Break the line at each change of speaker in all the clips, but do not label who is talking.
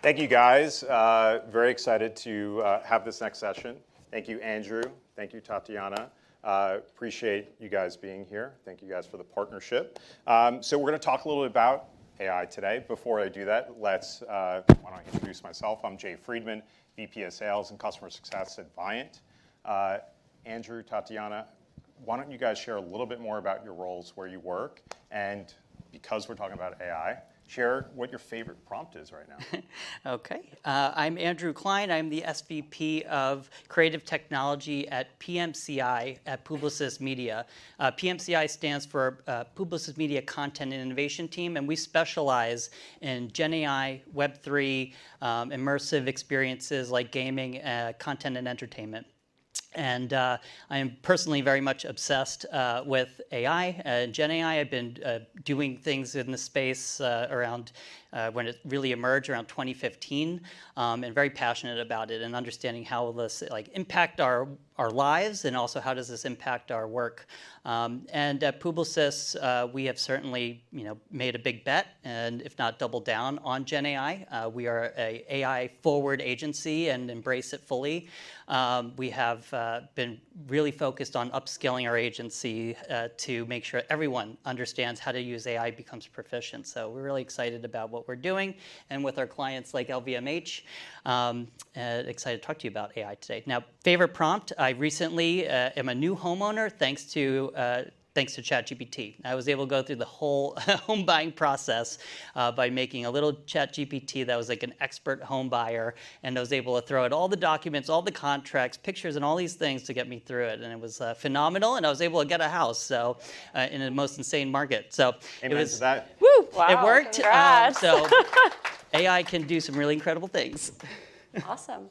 Thank you, guys. Very excited to have this next session. Thank you, Andrew. Thank you, Tatyana. Appreciate you guys being here. Thank you guys for the partnership. So we're going to talk a little bit about AI today. Before I do that, why don't I introduce myself? I'm Jay Freedman, VP of Sales and Customer Success at Viant. Andrew, Tatyana, why don't you guys share a little bit more about your roles, where you work, and because we're talking about AI, share what your favorite prompt is right now.
Okay. I'm Andrew Klein. I'm the SVP of Creative Technology at PMCI at Publicis Media. PMCI stands for Publicis Media Content and Innovation Team, and we specialize in Gen AI, Web3, immersive experiences like gaming, content, and entertainment. And I am personally very much obsessed with AI. Gen AI, I've been doing things in the space around when it really emerged around 2015, and very passionate about it and understanding how this impact our lives, and also how does this impact our work. And at Publicis, we have certainly made a big bet, and if not doubled down on Gen AI. We are an AI forward agency and embrace it fully. We have been really focused on upskilling our agency to make sure everyone understands how to use AI, becomes proficient. So we're really excited about what we're doing, and with our clients like LVMH. Excited to talk to you about AI today. Now, favorite prompt. I recently am a new homeowner thanks to ChatGPT. I was able to go through the whole home buying process by making a little ChatGPT that was like an expert home buyer, and I was able to throw out all the documents, all the contracts, pictures, and all these things to get me through it. And it was phenomenal, and I was able to get a house in the most insane market. So
Amen
it was
to that.
Woo!
Wow,
It worked.
Congrats.
So AI can do some really incredible things.
Awesome.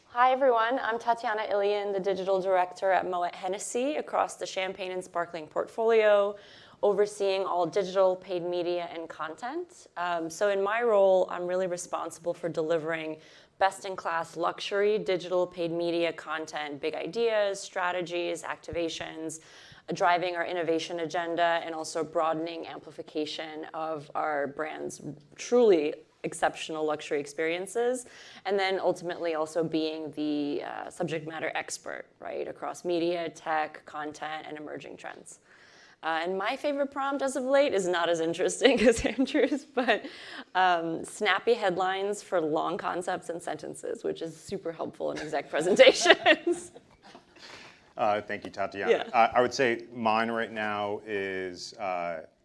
Hi, everyone. I'm Tatyana Ilyin, the digital director at Moët Hennessy across the champagne and sparkling portfolio, overseeing all digital, paid media, and content. So in my role, I'm really responsible for delivering best-in-class luxury digital paid media content, big ideas, strategies, activations, driving our innovation agenda, and also broadening amplification of our brand's truly exceptional luxury experiences, and then ultimately also being the subject matter expert, right, across media, tech, content, and emerging trends. And my favorite prompt as of late is not as interesting as Andrew's, but snappy headlines for long concepts and sentences, which is super helpful in exec presentations.
Thank you, Tatyana.
Yeah.
I would say mine right now is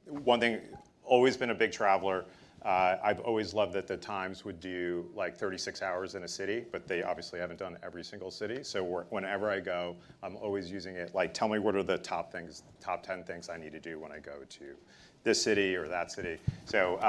one thing, always been a big traveler. I've always loved that the Times would do like 36 hours in a city, but they obviously haven't done every single city. So whenever I go, I'm always using it like, tell me what are the top 10 things I need to do when I go to this city or that city. So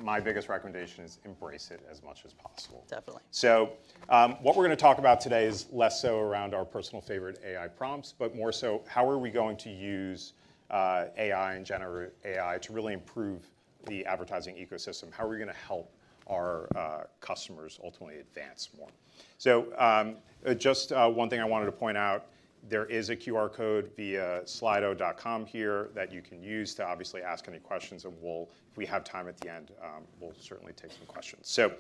my biggest recommendation is embrace it as much as possible.
Definitely.
So what we're going to talk about today is less so around our personal favorite AI prompts, but more so how are we going to use AI and generative AI to really improve the advertising ecosystem? How are we going to help our customers ultimately advance more? So just one thing I wanted to point out, there is a QR code via slido.com here that you can use to obviously ask any questions, and if we have time at the end, we'll certainly take some questions. So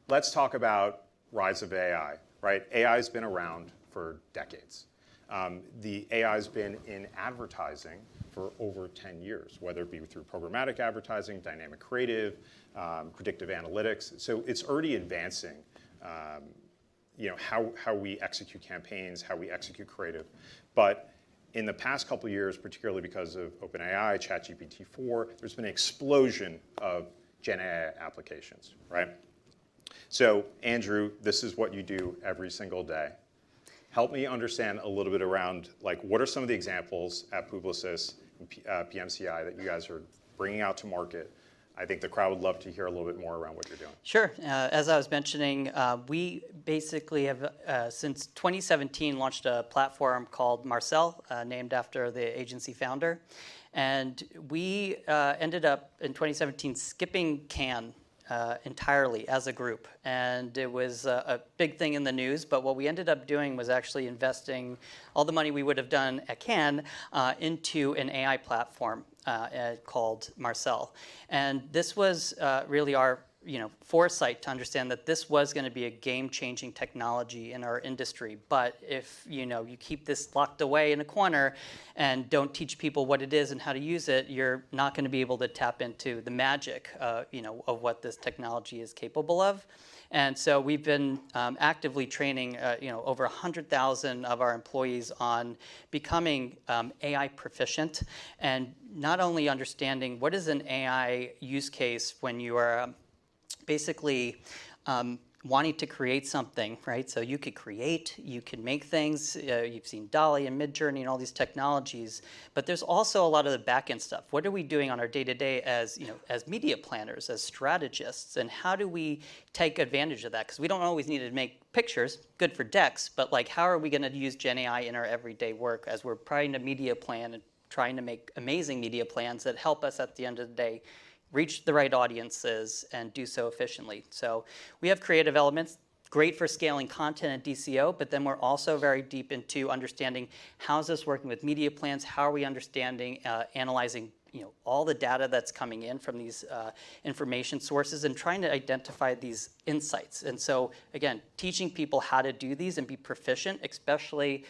let's talk about rise of AI, right? AI has been around for decades. The AI has been in advertising for over 10 years, whether it be through programmatic advertising, dynamic creative, predictive analytics. So it's already advancing how we execute campaigns, how we execute creative. But in the past couple of years, particularly because of OpenAI, ChatGPT-4, there's been an explosion of Gen AI applications, right? So Andrew, this is what you do every single day. Help me understand a little bit around what are some of the examples at Publicis and PMCI that you guys are bringing out to market. I think the crowd would love to hear a little bit more around what you're doing.
Sure. As I was mentioning, we basically have, since 2017, launched a platform called Marcel, named after the agency founder. And we ended up in 2017 skipping Cannes entirely as a group. And it was a big thing in the news, but what we ended up doing was actually investing all the money we would have done at Cannes into an AI platform called Marcel. And this was really our foresight to understand that this was going to be a game-changing technology in our industry. But if you keep this locked away in a corner and don't teach people what it is and how to use it, you're not going to be able to tap into the magic, of what this technology is capable of. And so we've been actively training, over 100,000 of our employees on becoming AI proficient, and not only understanding what is an AI use case when you are basically wanting to create something, right? So you could create, you can make things. You've seen DALL-E and Midjourney and all these technologies, but there's also a lot of the back-end stuff. What are we doing on our day-to-day as media planners, as strategists, and how do we take advantage of that? Because we don't always need to make pictures, good for decks, but like how are we going to use Gen AI in our everyday work as we're trying to media plan and trying to make amazing media plans that help us at the end of the day reach the right audiences and do so efficiently. So we have creative elements, great for scaling content and DCO, but then we're also very deep into understanding how's this working with media plans, how are we understanding, analyzing all the data that's coming in from these information sources and trying to identify these insights. And so again, teaching people how to do these and be proficient, especially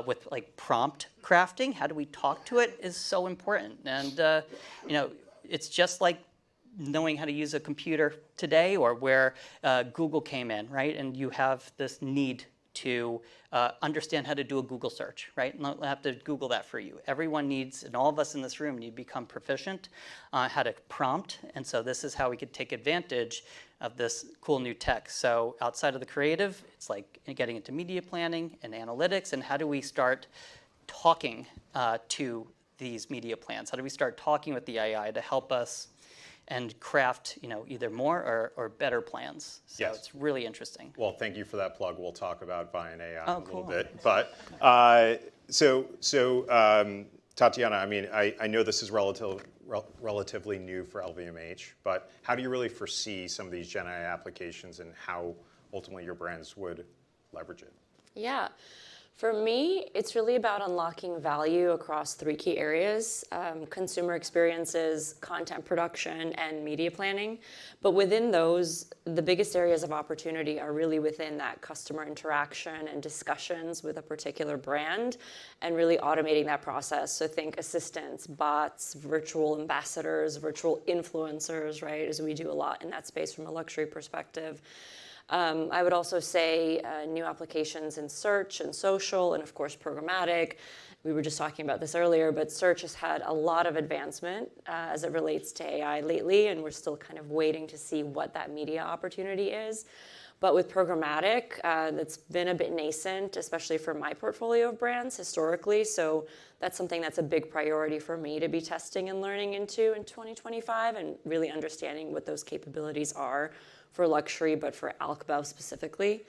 with like prompt crafting, how do we talk to it is so important. And it's just like knowing how to use a computer today, or where Google came in, right? And you have this need to understand how to do a Google search, right? And I'll have to Google that for you. Everyone needs, and all of us in this room need to become proficient how to prompt. And so this is how we could take advantage of this cool new tech. So outside of the creative, it's like getting into media planning and analytics, and how do we start talking to these media plans? How do we start talking with the AI to help us and craft, either more or better plans? So
Yes.
It's really interesting.
Well, thank you for that plug. We'll talk about Viant AI in a little
cool.
bit. But Tatyana, I mean, I know this is relatively new for LVMH, but how do you really foresee some of these Gen AI applications and how ultimately your brands would leverage it?
Yeah. For me, it's really about unlocking value across three key areas: consumer experiences, content production, and media planning. But within those, the biggest areas of opportunity are really within that customer interaction and discussions with a particular brand, and really automating that process. So think assistants, bots, virtual ambassadors, virtual influencers, right, as we do a lot in that space from a luxury perspective. I would also say new applications in search and social, and of course programmatic. We were just talking about this earlier, but search has had a lot of advancement as it relates to AI lately, and we're still kind of waiting to see what that media opportunity is. But with programmatic, that's been a bit nascent, especially for my portfolio of brands historically. So that's something that's a big priority for me to be testing and learning into in 2025, and really understanding what those capabilities are for luxury, but for Alcbev specifically.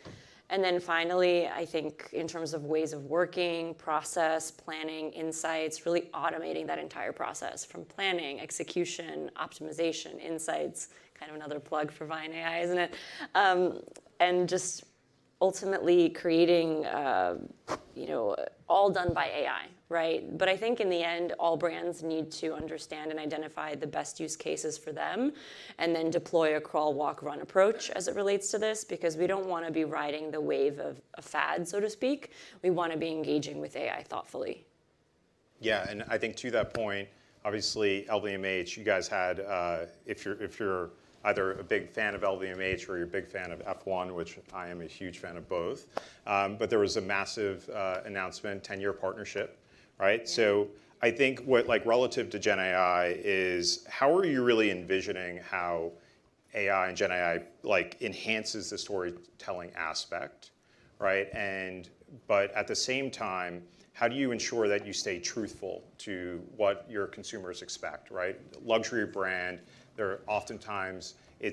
And then finally, I think in terms of ways of working, process, planning, insights, really automating that entire process from planning, execution, optimization, insights, kind of another plug for Viant AI, isn't it? And just ultimately creating, all done by AI, right? But I think in the end, all brands need to understand and identify the best use cases for them, and then deploy a crawl, walk, run approach as it relates to this, because we don't want to be riding the wave of a fad, so to speak. We want to be engaging with AI thoughtfully.
Yeah, and I think to that point, obviously LVMH, you guys had, if you're either a big fan of LVMH or you're a big fan of F1, which I am a huge fan of both. But there was a massive announcement, 10-year partnership, right? Yeah. So I think what, like, relative to Gen AI is, how are you really envisioning how AI and Gen AI like enhances the storytelling aspect, right? But at the same time, how do you ensure that you stay truthful to what your consumers expect, right? Luxury brand, there oftentimes you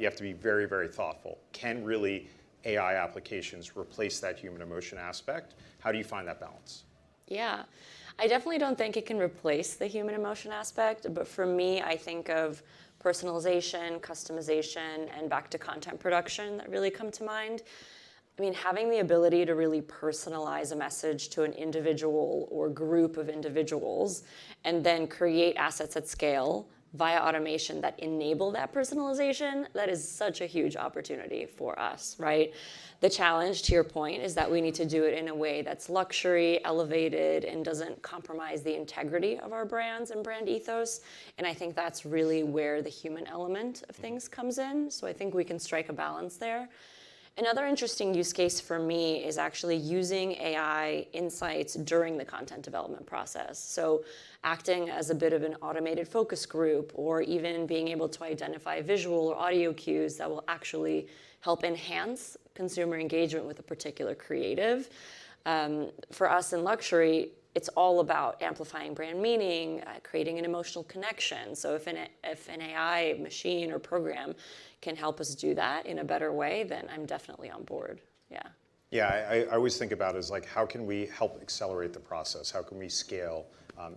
have to be very, very thoughtful. Can really AI applications replace that human emotion aspect? How do you find that balance?
Yeah, I definitely don't think it can replace the human emotion aspect, but for me, I think of personalization, customization, and back to content production that really come to mind. I mean, having the ability to really personalize a message to an individual or group of individuals, and then create assets at scale via automation that enable that personalization, that is such a huge opportunity for us, right? The challenge, to your point, is that we need to do it in a way that's luxury, elevated, and doesn't compromise the integrity of our brands and brand ethos. And I think that's really where the human element of things comes in. So I think we can strike a balance there. Another interesting use case for me is actually using AI insights during the content development process. So acting as a bit of an automated focus group, or even being able to identify visual or audio cues that will actually help enhance consumer engagement with a particular creative. For us in luxury, it's all about amplifying brand meaning, creating an emotional connection. So if an AI machine or program can help us do that in a better way, then I'm definitely on board. Yeah.
Yeah, I always think about it as like, how can we help accelerate the process? How can we scale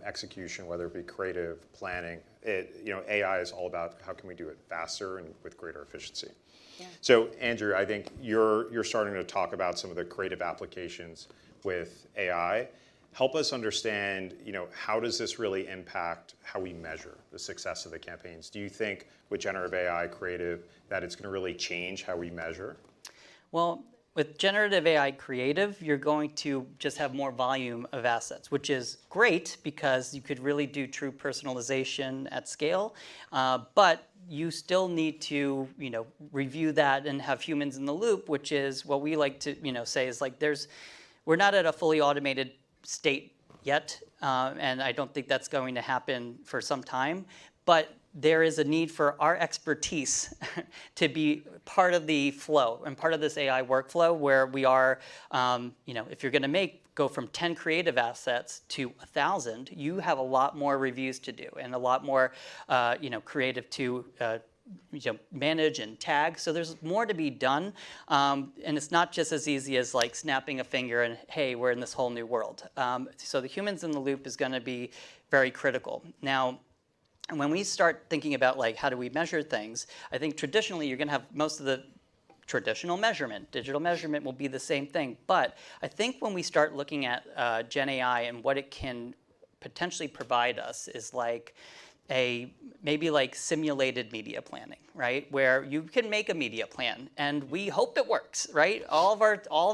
execution, whether it be creative, planning? AI is all about how can we do it faster and with greater efficiency.
Yeah.
So Andrew, I think you're starting to talk about some of the creative applications with AI. Help us understand, how does this really impact how we measure the success of the campaigns? Do you think with generative AI creative that it's going to really change how we measure?
Well, with generative AI creative, you're going to just have more volume of assets, which is great because you could really do true personalization at scale. But you still need to, review that and have humans in the loop, which is what we like to, say is like we're not at a fully automated state yet, and I don't think that's going to happen for some time. But there is a need for our expertise to be part of the flow and part of this AI workflow where we are, if you're going to go from 10 creative assets to 1,000, you have a lot more reviews to do and a lot more, creative to manage and tag. So there's more to be done. And it's not just as easy as like snapping a finger and, hey, we're in this whole new world. So the humans in the loop is going to be very critical. Now, when we start thinking about like how do we measure things, I think traditionally you're going to have most of the traditional measurement. Digital measurement will be the same thing. But I think when we start looking at Gen AI and what it can potentially provide us is like maybe like simulated media planning, right? Where you can make a media plan and we hope it works, right? All of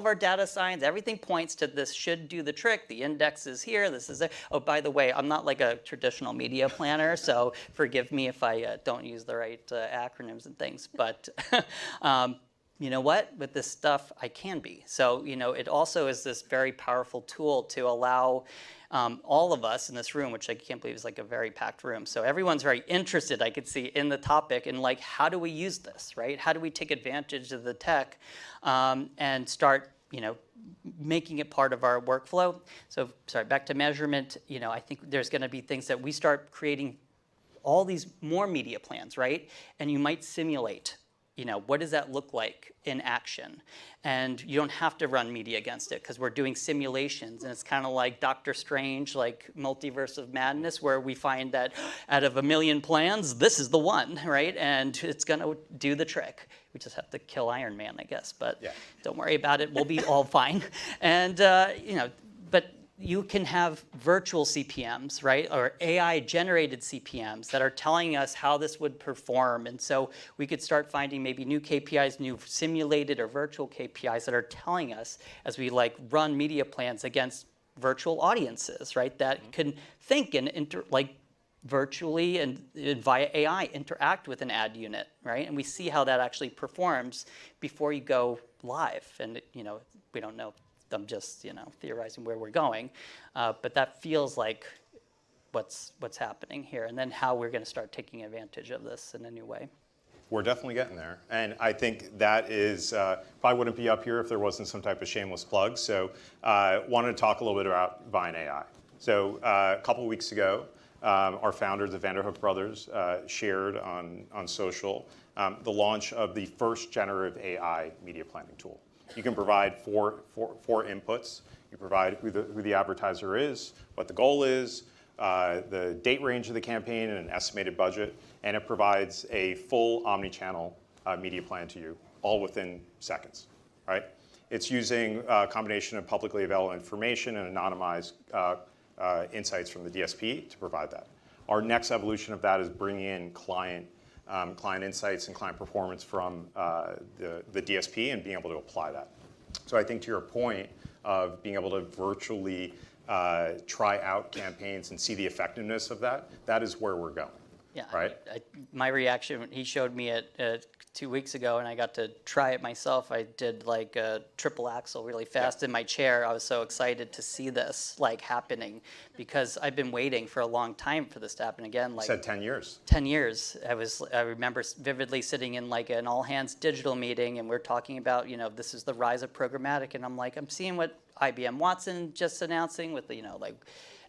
our data science, everything points to this should do the trick. The index is here, this is there. Oh, by the way, I'm not like a traditional media planner, so forgive me if I don't use the right acronyms and things. But you know what? With this stuff, I can be. So, it also is this very powerful tool to allow all of us in this room, which I can't believe is like a very packed room. So everyone's very interested, I could see, in the topic and like, how do we use this, right? How do we take advantage of the tech and start, making it part of our workflow? So, back to measurement, I think there's going to be things that we start creating all these more media plans, right? And you might simulate, what does that look like in action? And you don't have to run media against it because we're doing simulations. And it's kind of like Dr. Strange, like Multiverse of Madness, where we find that out of 1 million plans, this is the one, right? And it's going to do the trick. We just have to kill Iron Man, I guess. But Don't worry about it. We'll be all fine. And, but you can have virtual CPMs, right, or AI-generated CPMs that are telling us how this would perform. And so we could start finding maybe new KPIs, new simulated or virtual KPIs that are telling us as we run media plans against virtual audiences, right, that can think and virtually and via AI interact with an ad unit, right? And we see how that actually performs before you go live. And, we don't know. I'm just, theorizing where we're going, but that feels like what's happening here, and then how we're going to start taking advantage of this in a new way.
We're definitely getting there, and I think that is probably wouldn't be up here if there wasn't some type of shameless plug. So, wanted to talk a little bit about Viant AI. So, a couple of weeks ago, our founders, the Vanderhook brothers, shared on social the launch of the first generative AI media planning tool. You can provide four inputs. You provide who the advertiser is, what the goal is, the date range of the campaign, and an estimated budget. And it provides a full omni-channel media plan to you, all within seconds, right? It's using a combination of publicly available information and anonymized insights from the DSP to provide that. Our next evolution of that is bringing in client insights and client performance from the DSP and being able to apply that. So I think to your point of being able to virtually try out campaigns and see the effectiveness of that, that is where we're going.
Yeah,
right?
My reaction, he showed me it 2 weeks ago, and I got to try it myself. I did like a triple axel really fast in my chair. I was so excited to see this like happening because I've been waiting for a long time for this to happen again. Like
You said 10 years.
10 years. I remember vividly sitting in like an all hands digital meeting, and we're talking about, this is the rise of programmatic, and I'm like, I'm seeing what IBM Watson just announcing with the, like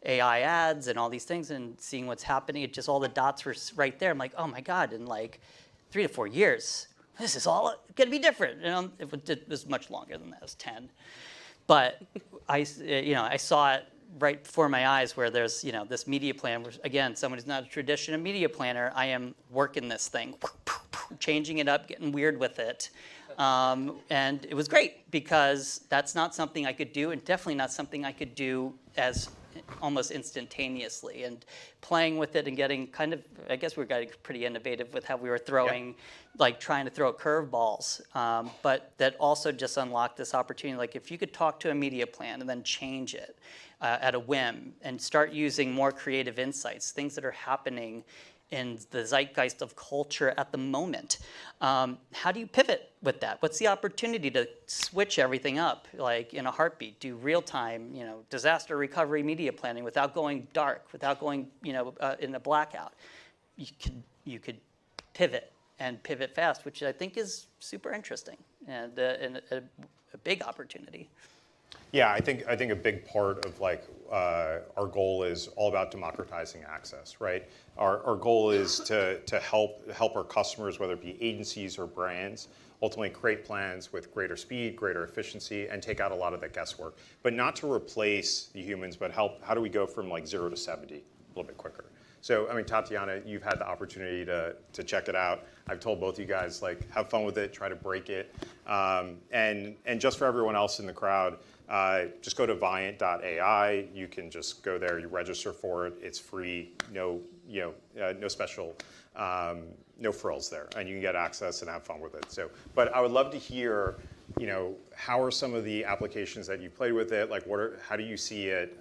AI ads and all these things, and seeing what's happening. It just all the dots were right there. I'm like, oh my God, in like 3 to 4 years, this is all gonna be different. It was much longer than that. It was 10. But I saw it right before my eyes where there's, this media plan, which again, someone who's not a traditional media planner, I am working this thing, changing it up, getting weird with it. And it was great because that's not something I could do, and definitely not something I could do as almost instantaneously, and playing with it and getting I guess we were getting pretty innovative with how we were throwing, like trying to throw curveballs. But that also just unlocked this opportunity. Like if you could talk to a media plan and then change it at a whim and start using more creative insights, things that are happening in the zeitgeist of culture at the moment. How do you pivot with that? What's the opportunity to switch everything up, like in a heartbeat, do real-time, disaster recovery media planning without going dark, without going, in a blackout? You could pivot and pivot fast, which I think is super interesting and a big opportunity.
Yeah, I think a big part of our goal is all about democratizing access, right? Our goal is to help our customers, whether it be agencies or brands, ultimately create plans with greater speed, greater efficiency, and take out a lot of the guesswork. But not to replace the humans, but how do we go from 0 to 70 a little bit quicker? So, Tatyana, you've had the opportunity to check it out. I've told both you guys, have fun with it, try to break it. And just for everyone else in the crowd, just go to Viant.ai. You can just go there, you register for it. It's free, no special, no frills there, and you can get access and have fun with it. So, but I would love to hear, how are some of the applications that you played with it? How do you see it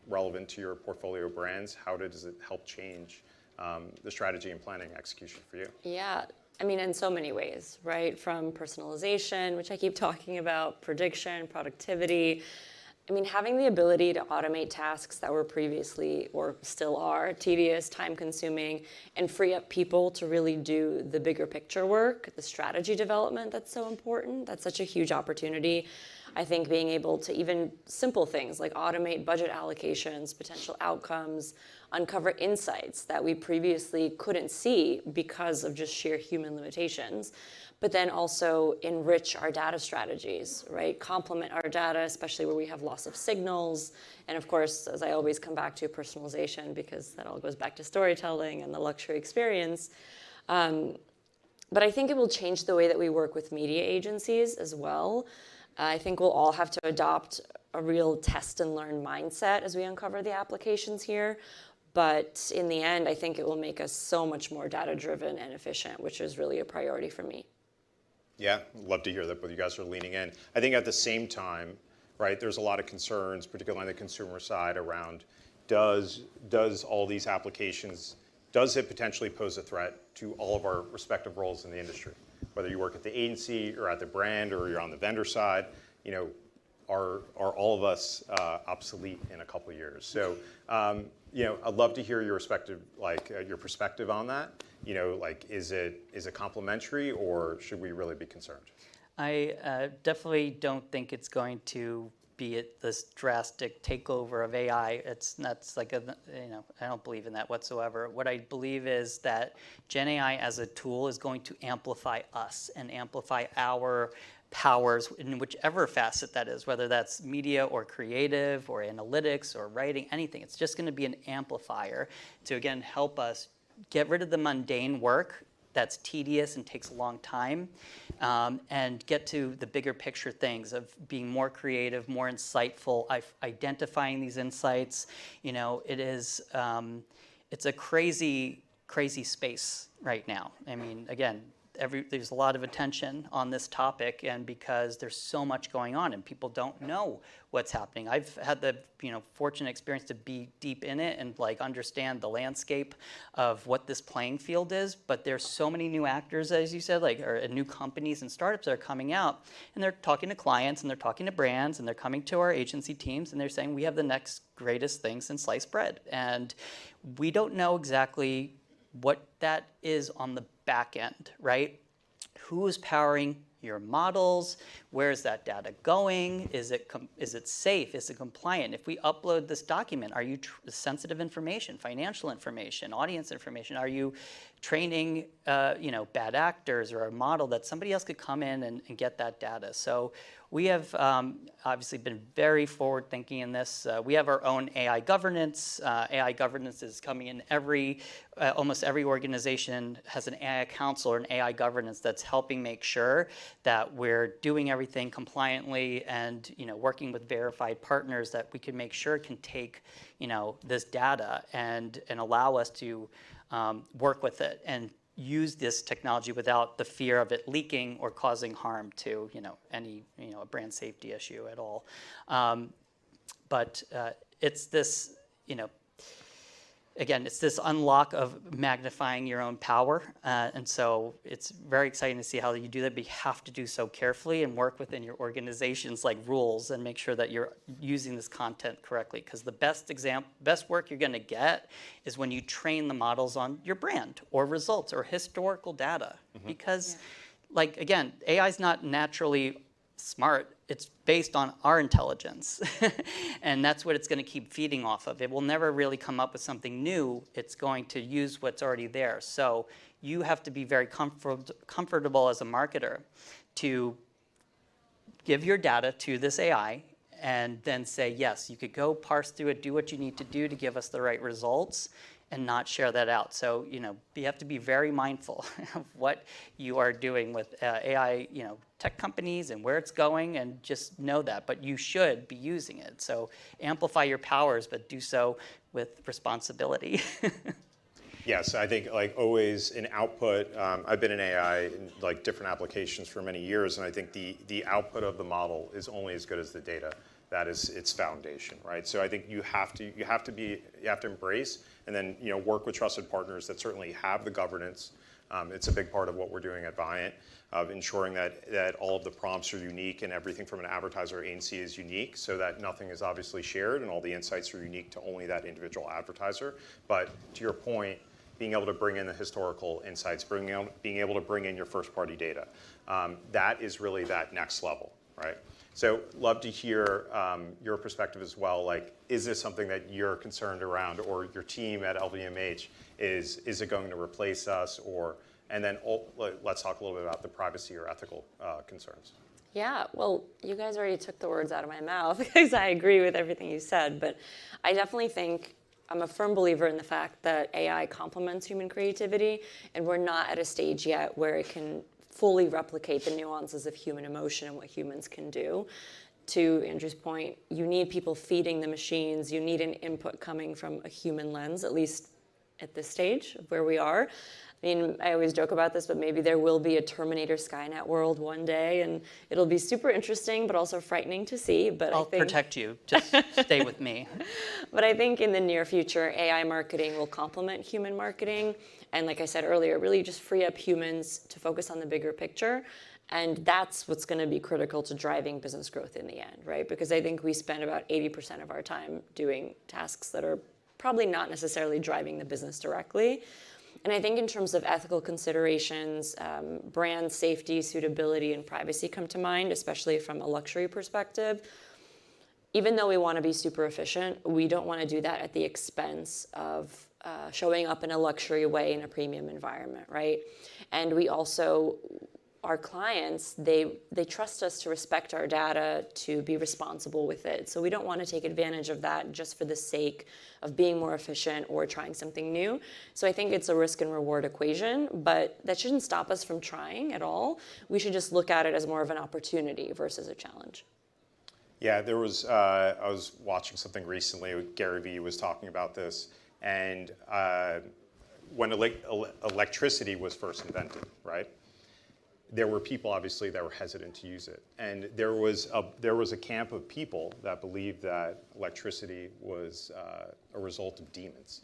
relevant to your portfolio brands? How does it help change the strategy and planning execution for you?
Yeah. In so many ways, right? From personalization, which I keep talking about, prediction, productivity. Having the ability to automate tasks that were previously, or still are, tedious, time-consuming, and free up people to really do the bigger picture work, the strategy development that's so important. That's such a huge opportunity. I think being able to even simple things like automate budget allocations, potential outcomes, uncover insights that we previously couldn't see because of just sheer human limitations, but then also enrich our data strategies, right? Complement our data, especially where we have loss of signals. And of course, as I always come back to, personalization, because that all goes back to storytelling and the luxury experience. But I think it will change the way that we work with media agencies as well. I think we'll all have to adopt a real test and learn mindset as we uncover the applications here. But in the end, I think it will make us so much more data-driven and efficient, which is really a priority for me.
Yeah, love to hear that both you guys are leaning in. I think at the same time, right, there's a lot of concerns, particularly on the consumer side, around does all these applications, does it potentially pose a threat to all of our respective roles in the industry? Whether you work at the agency or at the brand or you're on the vendor side, are all of us obsolete in a couple of years? So, I'd love to hear your perspective on that. Is it complementary, or should we really be concerned?
I definitely don't think it's going to be this drastic takeover of AI. That's I don't believe in that whatsoever. What I believe is that Gen AI as a tool is going to amplify us and amplify our powers in whichever facet that is, whether that's media or creative or analytics or writing, anything. It's just going to be an amplifier to, again, help us get rid of the mundane work that's tedious and takes a long time, and get to the bigger picture things of being more creative, more insightful, identifying these insights. it's a crazy space right now. I mean, again, there's a lot of attention on this topic, and because there's so much going on and people don't know what's happening. I've had the fortunate experience to be deep in it and like understand the landscape of what this playing field is, but there's so many new actors, as you said, or new companies and startups that are coming out, and they're talking to clients and they're talking to brands and they're coming to our agency teams and they're saying we have the next greatest thing since sliced bread, and we don't know exactly what that is on the back end, right? Who is powering your models? Where is that data going? Is it safe? Is it compliant? If we upload this document, are you sensitive information, financial information, audience information? Are you training bad actors or a model that somebody else could come in and get that data? So we have obviously been very forward thinking in this. We have our own AI governance. AI governance is coming in almost every organization has an AI council or an AI governance that's helping make sure that we're doing everything compliantly and working with verified partners that we can make sure can take this data and allow us to work with it and use this technology without the fear of it leaking or causing harm to any a brand safety issue at all. But it's this again, it's this unlock of magnifying your own power, and so it's very exciting to see how you do that. But you have to do so carefully and work within your organization's rules and make sure that you're using this content correctly. Because the best work you're going to get is when you train the models on your brand or results or historical data. Mm-hmm. Because, again, AI is not naturally smart. It's based on our intelligence. And that's what it's going to keep feeding off of. It will never really come up with something new. It's going to use what's already there. So you have to be very comfortable as a marketer to give your data to this AI and then say, yes, you could go parse through it, do what you need to do to give us the right results, and not share that out. So, you have to be very mindful of what you are doing with AI, tech companies and where it's going, and just know that. But you should be using it. So amplify your powers, but do so with responsibility.
Yes, I think always in output, I've been in AI in different applications for many years, and I think the output of the model is only as good as the data. That is its foundation, right? So I think you have to embrace and then work with trusted partners that certainly have the governance. It's a big part of what we're doing at Viant, of ensuring that all of the prompts are unique and everything from an advertiser agency is unique, so that nothing is obviously shared and all the insights are unique to only that individual advertiser. But to your point, being able to bring in the historical insights, being able to bring in your first-party data, that is really that next level, right? So love to hear your perspective as well. Is this something that you're concerned around, or your team at LVMH, is it going to replace us? And then let's talk a little bit about the privacy or ethical concerns.
Yeah, well, you guys already took the words out of my mouth because I agree with everything you said. But I definitely think I'm a firm believer in the fact that AI complements human creativity, and we're not at a stage yet where it can fully replicate the nuances of human emotion and what humans can do. To Andrew's point, you need people feeding the machines. You need an input coming from a human lens, at least at this stage of where we are. I mean, I always joke about this, but maybe there will be a Terminator Skynet world one day, and it'll be super interesting, but also frightening to see. But
I'll protect you. Just stay with me.
But I think in the near future, AI marketing will complement human marketing. And like I said earlier, really just free up humans to focus on the bigger picture. And that's what's going to be critical to driving business growth in the end, right? Because I think we spend about 80% of our time doing tasks that are probably not necessarily driving the business directly. And I think in terms of ethical considerations, brand safety, suitability, and privacy come to mind, especially from a luxury perspective. Even though we want to be super efficient, we don't want to do that at the expense of showing up in a luxury way in a premium environment, right? And we also, our clients, they trust us to respect our data, to be responsible with it. So we don't want to take advantage of that just for the sake of being more efficient or trying something new. So I think it's a risk and reward equation, but that shouldn't stop us from trying at all. We should just look at it as more of an opportunity versus a challenge.
Yeah, I was watching something recently. Gary Vee was talking about this, And when electricity was first invented, right? There were people, obviously, that were hesitant to use it. And there was a camp of people that believed that electricity was a result of demons.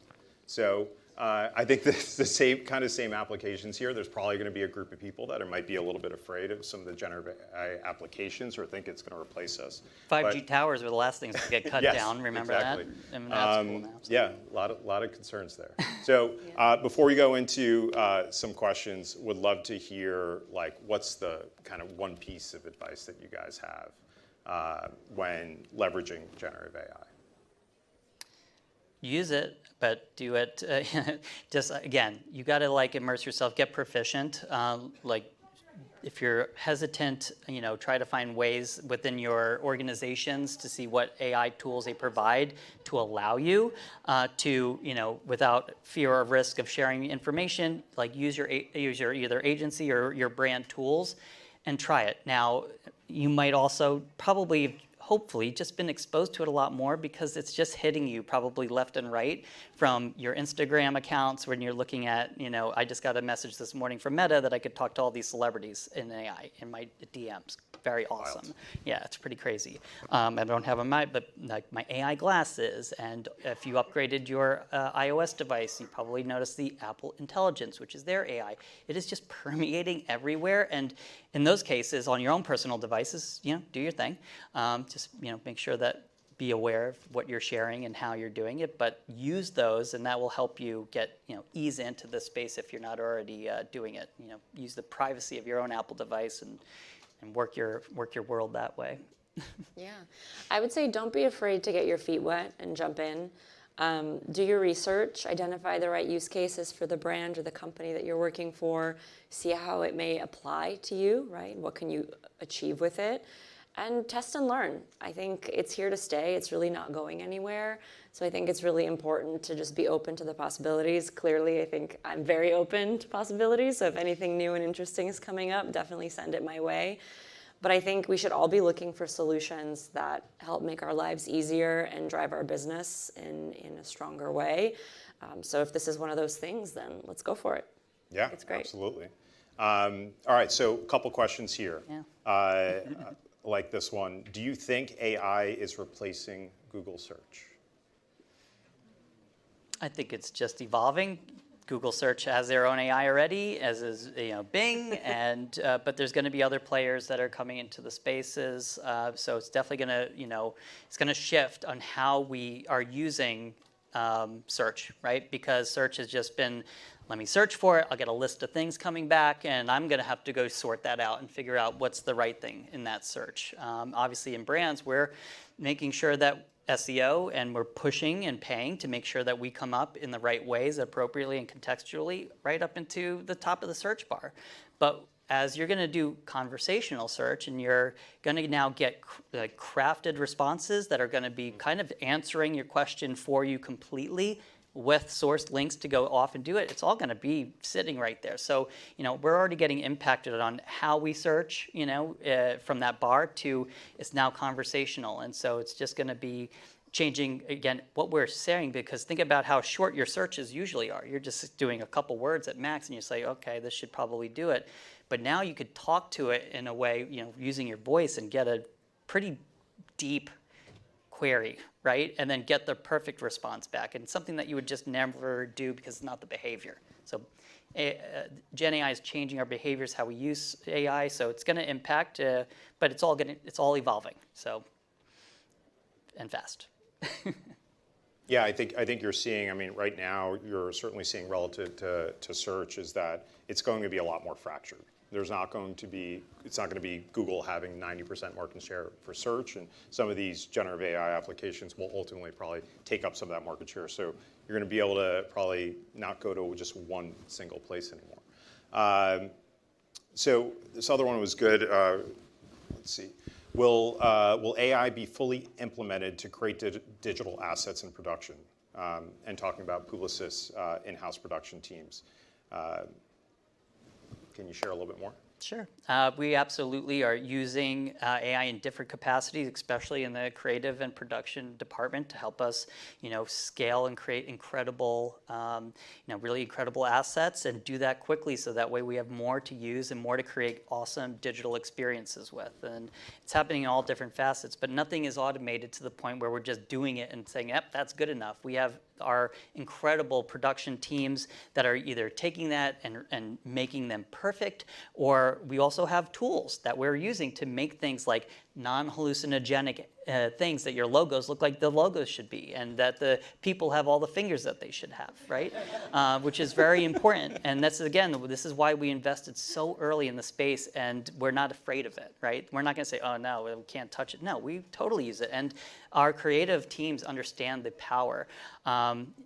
So I think that's the same applications here. There's probably going to be a group of people that might be a little bit afraid of some of the generative AI applications or think it's going to replace us.
5G towers were the last things to get cut
Yes,
down. Remember
exactly.
that? And that's cool now, so.
Yeah, a lot of concerns there. So before we go into some questions, would love to hear what's the kind of one piece of advice that you guys have when leveraging generative AI?
Use it, but do it. Just again, you got to immerse yourself, get proficient. If you're hesitant, try to find ways within your organizations to see what AI tools they provide to allow you to, without fear or risk of sharing information, use your either agency or your brand tools, and try it. Now, you might also hopefully just been exposed to it a lot more because it's just hitting you probably left and right from your Instagram accounts when you're looking at, I just got a message this morning from Meta that I could talk to all these celebrities in AI in my DMs. Very awesome. Wild. Yeah, it's pretty crazy. I don't have my AI glasses, and if you upgraded your iOS device, you probably noticed the Apple Intelligence, which is their AI. It is just permeating everywhere, and in those cases, on your own personal devices, do your thing. Just make sure that be aware of what you're sharing and how you're doing it, but use those, and that will help you get ease into the space if you're not already doing it. Use the privacy of your own Apple device and work your world that way.
Yeah, I would say don't be afraid to get your feet wet and jump in. Do your research, identify the right use cases for the brand or the company that you're working for, see how it may apply to you, right? What can you achieve with it? And test and learn. I think it's here to stay. It's really not going anywhere. So I think it's really important to just be open to the possibilities. Clearly, I think I'm very open to possibilities. So if anything new and interesting is coming up, definitely send it my way. But I think we should all be looking for solutions that help make our lives easier and drive our business in a stronger way. So if this is one of those things, then let's go for it.
Yeah,
it's great.
Absolutely. All right, so a couple questions here.
Yeah.
Like this one, do you think AI is replacing Google search?
I think it's just evolving. Google search has their own AI already, as is Bing, and but there's going to be other players that are coming into the spaces. So it's definitely going to it's going to shift on how we are using search, right? Because search has just been, let me search for it, I'll get a list of things coming back, and I'm going to have to go sort that out and figure out what's the right thing in that search. Obviously, in brands, we're making sure that SEO, and we're pushing and paying to make sure that we come up in the right ways, appropriately and contextually, right up into the top of the search bar. But as you're going to do conversational search, and you're going to now get crafted responses that are going to be kind of answering your question for you completely, with sourced links to go off and do it, it's all going to be sitting right there. So, we're already getting impacted on how we search, from that bar to it's now conversational. And so it's just going to be changing, again, what we're saying, because think about how short your searches usually are. You're just doing a couple words at max, and you say, okay, this should probably do it. But now you could talk to it in a way, using your voice, and get a pretty deep query, right? And then get the perfect response back, and something that you would just never do because it's not the behavior. So Gen AI is changing our behaviors, how we use AI, so it's going to impact, but it's all evolving, so, and fast.
Yeah, I think you're seeing, right now, you're certainly seeing relative to search is that it's going to be a lot more fractured. It's not going to be Google having 90% market share for search, and some of these generative AI applications will ultimately probably take up some of that market share. So you're going to be able to probably not go to just one single place anymore. So this other one was good. Let's see. Will AI be fully implemented to create digital assets in production? And talking about Publicis in-house production teams. Can you share a little bit more?
Sure. We absolutely are using AI in different capacities, especially in the creative and production department, to help us, scale and create incredible, really incredible assets, and do that quickly, so that way we have more to use and more to create awesome digital experiences with. And it's happening in all different facets, but nothing is automated to the point where we're just doing it and saying, yep, that's good enough. We have our incredible production teams that are either taking that and making them perfect, or we also have tools that we're using to make things like non-hallucinogenic things, that your logos look like the logos should be, and that the people have all the fingers that they should have, right? Which is very important. And this is why we invested so early in the space, and we're not afraid of it, right? We're not going to say, oh no, we can't touch it. No, we totally use it. And our creative teams understand the power.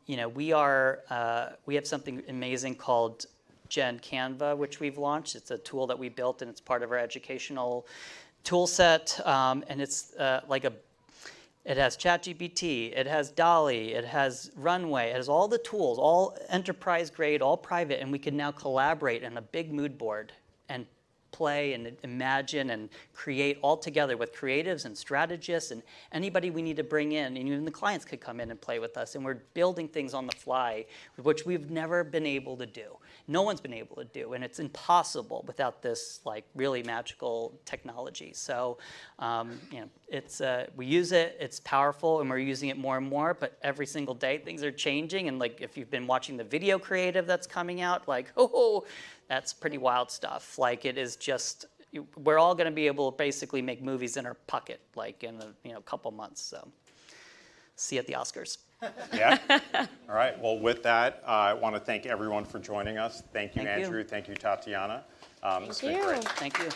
We have something amazing called Gen Canva, which we've launched. It's a tool that we built, and it's part of our educational tool set, and it's it has ChatGPT, it has DALL-E, it has Runway, it has all the tools, all enterprise grade, all private, and we can now collaborate on a big mood board and play and imagine and create all together with creatives and strategists and anybody we need to bring in, and even the clients could come in and play with us, and we're building things on the fly, which we've never been able to do. No one's been able to do, and it's impossible without this really magical technology. So, we use it, it's powerful, and we're using it more and more, but every single day things are changing, and if you've been watching the video creative that's coming out, that's pretty wild stuff. It is just, we're all going to be able to basically make movies in our pocket, in a couple months. So, see you at the Oscars.
Yeah. All right. Well, with that, I want to thank everyone for joining us. Thank you,
Thank you.
Andrew. Thank you, Tatyana.
Thank you.
Thank you.